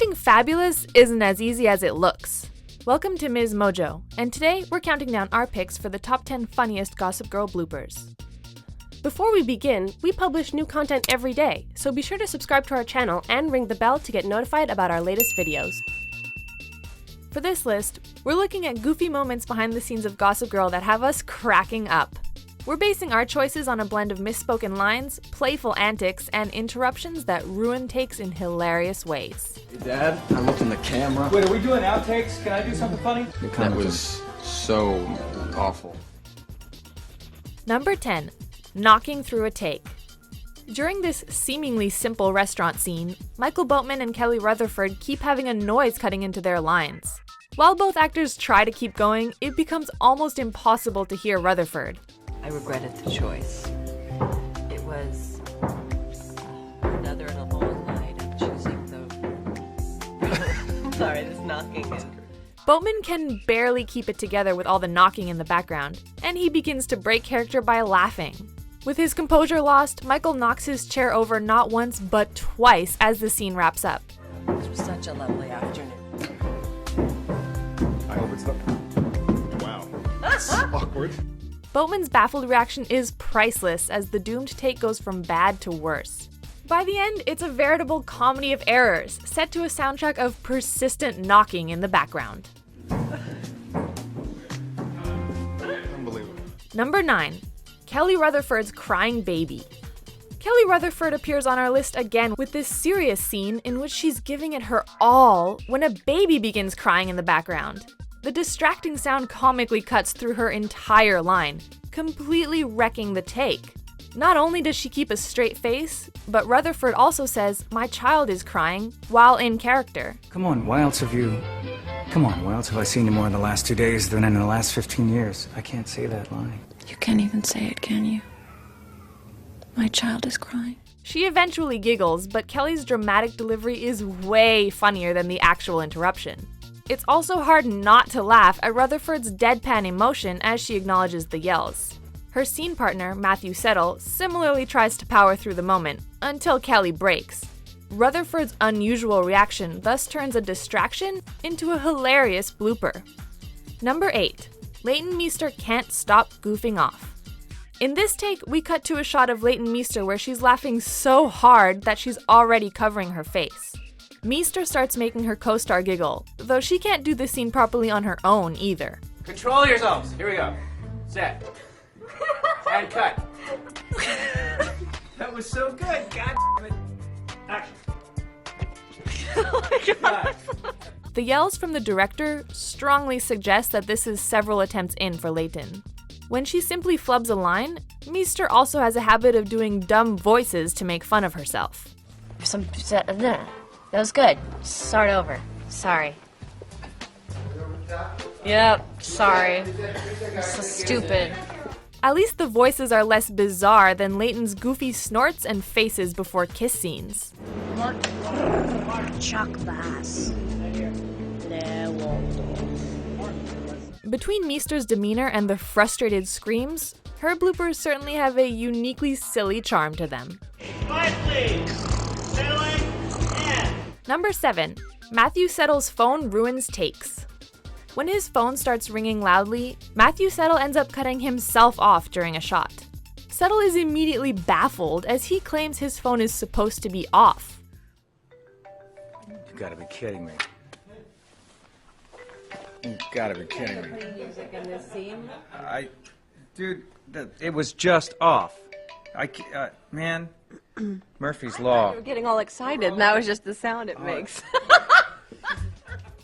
Acting fabulous isn't as easy as it looks. Welcome to MsMojo, and today we're counting down our picks for the top 10 funniest Gossip Girl bloopers. Before we begin, we publish new content every day, so be sure to subscribe to our channel and ring the bell to get notified about our latest videos. For this list, we're looking at goofy moments behind the scenes of Gossip Girl that have us cracking up. We're basing our choices on a blend of misspoken lines, playful antics, and interruptions that ruin takes in hilarious ways. Hey, Dad, I looked in the camera. Wait, are we doing outtakes? Can I do something funny? That was so awful. Number 10. Knocking through a take. During this seemingly simple restaurant scene, Michael Boatman and Kelly Rutherford keep having a noise cutting into their lines. While both actors try to keep going, it becomes almost impossible to hear Rutherford. I regretted the choice. It was another and a long night of choosing the... Sorry, this knocking is... Boatman can barely keep it together with all the knocking in the background, and he begins to break character by laughing. With his composure lost, Michael knocks his chair over not once but twice as the scene wraps up. This was such a lovely afternoon. I hope it's not... Wow. That's awkward. Boatman's baffled reaction is priceless as the doomed take goes from bad to worse. By the end, it's a veritable comedy of errors, set to a soundtrack of persistent knocking in the background. Unbelievable. Number 9. Kelly Rutherford's crying baby. Kelly Rutherford appears on our list again with this serious scene in which she's giving it her all when a baby begins crying in the background. The distracting sound comically cuts through her entire line, completely wrecking the take. Not only does she keep a straight face, but Rutherford also says, "My child is crying," while in character. Come on, why else have I seen you more in the last 2 days than in the last 15 years? I can't say that line. You can't even say it, can you? My child is crying. She eventually giggles, but Kelly's dramatic delivery is way funnier than the actual interruption. It's also hard not to laugh at Rutherford's deadpan emotion as she acknowledges the yells. Her scene partner, Matthew Settle, similarly tries to power through the moment, until Kelly breaks. Rutherford's unusual reaction thus turns a distraction into a hilarious blooper. Number 8. Leighton Meester can't stop goofing off. In this take, we cut to a shot of Leighton Meester where she's laughing so hard that she's already covering her face. Meester starts making her co-star giggle, though she can't do the scene properly on her own either. Control yourselves. Here we go. Set. And cut. That was so good. God damn it. Action. Oh my god. The yells from the director strongly suggest that this is several attempts in for Leighton. When she simply flubs a line, Meester also has a habit of doing dumb voices to make fun of herself. That was good. Start over. Sorry. Yep, sorry. So stupid. At least the voices are less bizarre than Leighton's goofy snorts and faces before kiss scenes. Chuck bass. Between Meester's demeanor and the frustrated screams, her bloopers certainly have a uniquely silly charm to them. Quiet, please. Settling. And. Number 7. Matthew Settle's phone ruins takes. When his phone starts ringing loudly, Matthew Settle ends up cutting himself off during a shot. Settle is immediately baffled as he claims his phone is supposed to be off. You gotta be kidding me. You gotta be kidding me. Music in this scene? Dude, it was just off. Man, Murphy's Law. You were getting all excited, and that was just the sound it makes.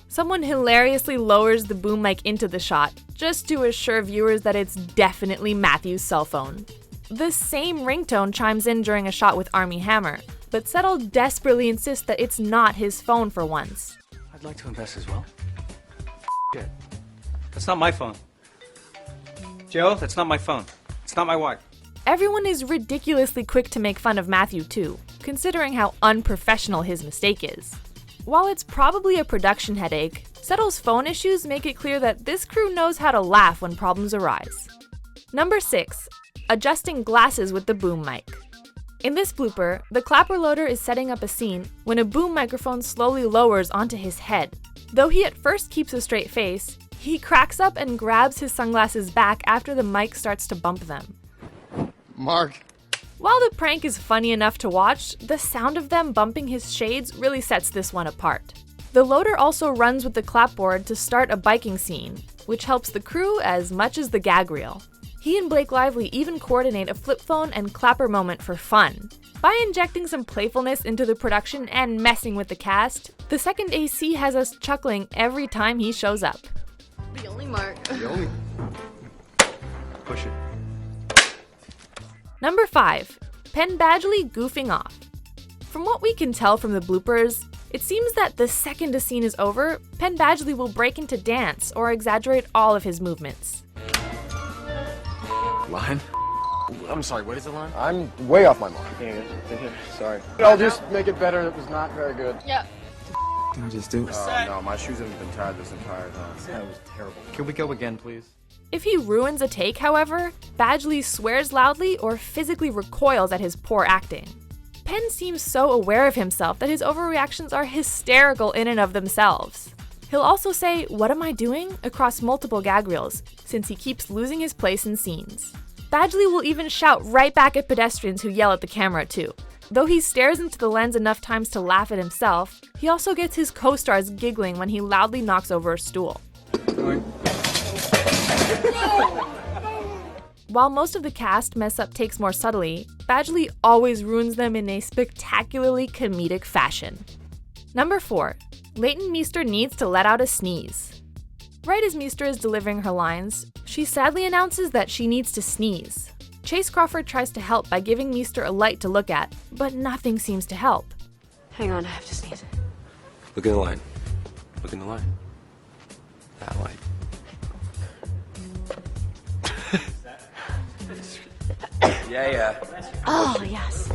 Someone hilariously lowers the boom mic into the shot, just to assure viewers that it's definitely Matthew's cell phone. The same ringtone chimes in during a shot with Armie Hammer, but Settle desperately insists that it's not his phone for once. I'd like to invest as well. Shit. That's not my phone. Joe, that's not my phone. It's not my wife. Everyone is ridiculously quick to make fun of Matthew too, considering how unprofessional his mistake is. While it's probably a production headache, Settle's phone issues make it clear that this crew knows how to laugh when problems arise. Number 6. Adjusting glasses with the boom mic. In this blooper, the clapper loader is setting up a scene when a boom microphone slowly lowers onto his head. Though he at first keeps a straight face, he cracks up and grabs his sunglasses back after the mic starts to bump them. Mark. While the prank is funny enough to watch, the sound of them bumping his shades really sets this one apart. The loader also runs with the clapboard to start a biking scene, which helps the crew as much as the gag reel. He and Blake Lively even coordinate a flip phone and clapper moment for fun. By injecting some playfulness into the production and messing with the cast, the second AC has us chuckling every time he shows up. The only Mark. The only. Push it. Number 5. Penn Badgley goofing off. From what we can tell from the bloopers, it seems that the second a scene is over, Penn Badgley will break into dance or exaggerate all of his movements. Line? I'm sorry, what is the line? I'm way off my mark. Sorry. I'll just make it better. It was not very good. Yeah. Did I just do? No, my shoes haven't been tied this entire time. That was terrible. Can we go again, please? If he ruins a take, however, Badgley swears loudly or physically recoils at his poor acting. Penn seems so aware of himself that his overreactions are hysterical in and of themselves. He'll also say, "What am I doing?" across multiple gag reels, since he keeps losing his place in scenes. Badgley will even shout right back at pedestrians who yell at the camera too. Though he stares into the lens enough times to laugh at himself, he also gets his co-stars giggling when he loudly knocks over a stool. While most of the cast mess up takes more subtly, Badgley always ruins them in a spectacularly comedic fashion. Number 4. Leighton Meester needs to let out a sneeze. Right as Meester is delivering her lines, she sadly announces that she needs to sneeze. Chase Crawford tries to help by giving Meester a light to look at, but nothing seems to help. Hang on, I have to sneeze. Look in the line. Look in the line. That light. Yeah. Oh, yes.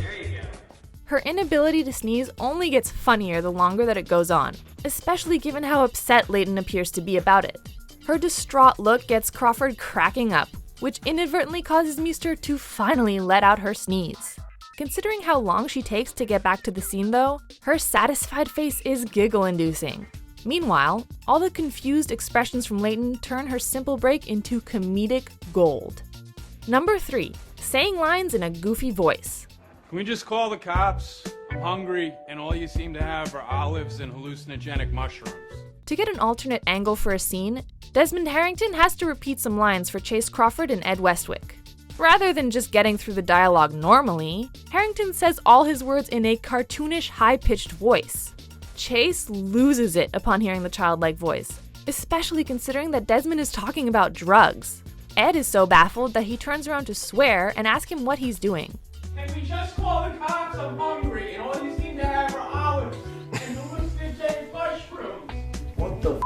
Her inability to sneeze only gets funnier the longer that it goes on, especially given how upset Leighton appears to be about it. Her distraught look gets Crawford cracking up, which inadvertently causes Meester to finally let out her sneeze. Considering how long she takes to get back to the scene though, her satisfied face is giggle-inducing. Meanwhile, all the confused expressions from Leighton turn her simple break into comedic gold. Number 3. Saying lines in a goofy voice. Can we just call the cops? I'm hungry, and all you seem to have are olives and hallucinogenic mushrooms. To get an alternate angle for a scene, Desmond Harrington has to repeat some lines for Chase Crawford and Ed Westwick. Rather than just getting through the dialogue normally, Harrington says all his words in a cartoonish, high-pitched voice. Chase loses it upon hearing the childlike voice, especially considering that Desmond is talking about drugs. Ed is so baffled that he turns around to swear and ask him what he's doing. Can we just call the cops? I'm hungry, and all you seem to have are olives and hallucinogenic mushrooms. What the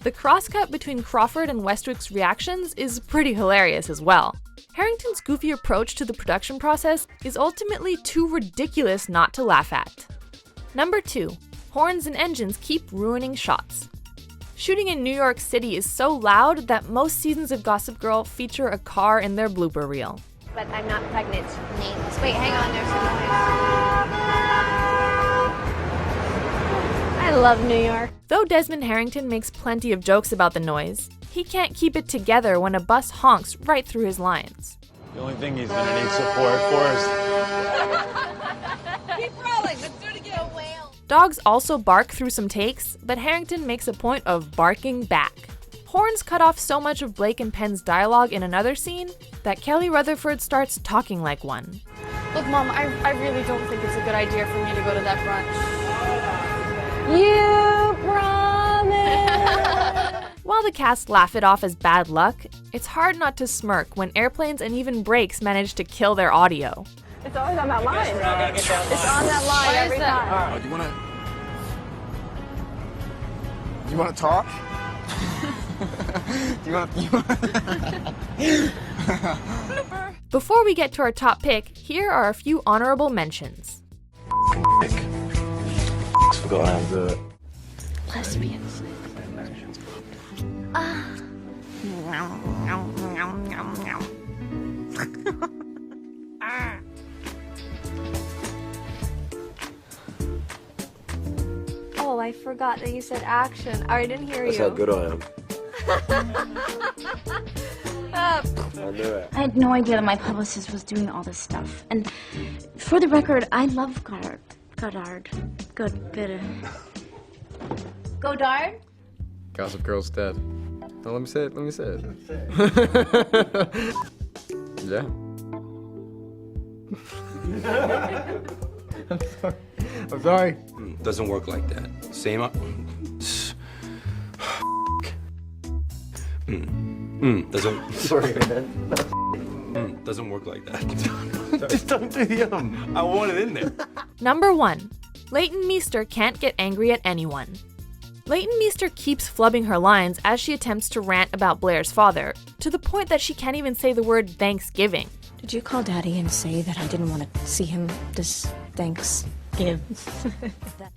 The crosscut between Crawford and Westwick's reactions is pretty hilarious as well. Harrington's goofy approach to the production process is ultimately too ridiculous not to laugh at. Number 2. Horns and engines keep ruining shots. Shooting in New York City is so loud that most seasons of Gossip Girl feature a car in their blooper reel. But I'm not pregnant. Names. Wait, hang on, there's some noise. I love New York. Though Desmond Harrington makes plenty of jokes about the noise, he can't keep it together when a bus honks right through his lines. The only thing he's gonna need support for is... Keep rolling, let's do it again. Whale. Dogs also bark through some takes, but Harrington makes a point of barking back. Horns cut off so much of Blake and Penn's dialogue in another scene that Kelly Rutherford starts talking like one. Look, Mom, I really don't think it's a good idea for me to go to that brunch. You promise. While the cast laugh it off as bad luck, it's hard not to smirk when airplanes and even brakes manage to kill their audio. It's always on that line. It's on that line every time. Do you want to talk? Before we get to our top pick, here are a few honorable mentions. Lesbians. I forgot that you said action. I didn't hear That's you. how good I am. Uh, I knew it. I had no idea that my publicist was doing all this stuff. And for the record, I love Goddard. Good. Godard? Gossip Girl's dead. Oh, let me say it. Yeah. I'm sorry. Doesn't work like that. Same up. Doesn't. Sorry, man. Doesn't work like that. Just don't do the I want it in there. Number 1. Leighton Meester can't get angry at anyone. Leighton Meester keeps flubbing her lines as she attempts to rant about Blair's father, to the point that she can't even say the word Thanksgiving. Did you call Daddy and say that I didn't want to see him this Thanksgiving?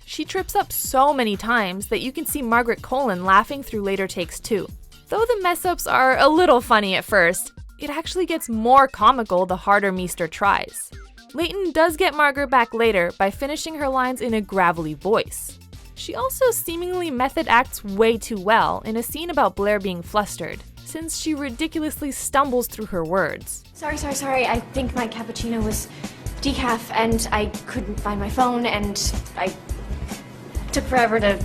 She trips up so many times that you can see Margaret Colin laughing through later takes too. Though the mess-ups are a little funny at first, it actually gets more comical the harder Meester tries. Leighton does get Margaret back later by finishing her lines in a gravelly voice. She also seemingly method acts way too well in a scene about Blair being flustered, since she ridiculously stumbles through her words. sorry. I think my cappuccino was decaf and I couldn't find my phone and I took forever to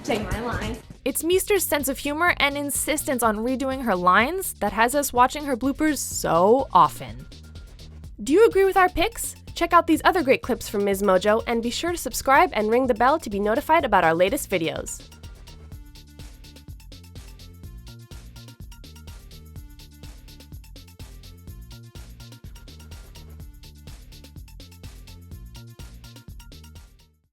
say my line. It's Meester's sense of humor and insistence on redoing her lines that has us watching her bloopers so often. Do you agree with our picks? Check out these other great clips from MsMojo and be sure to subscribe and ring the bell to be notified about our latest videos.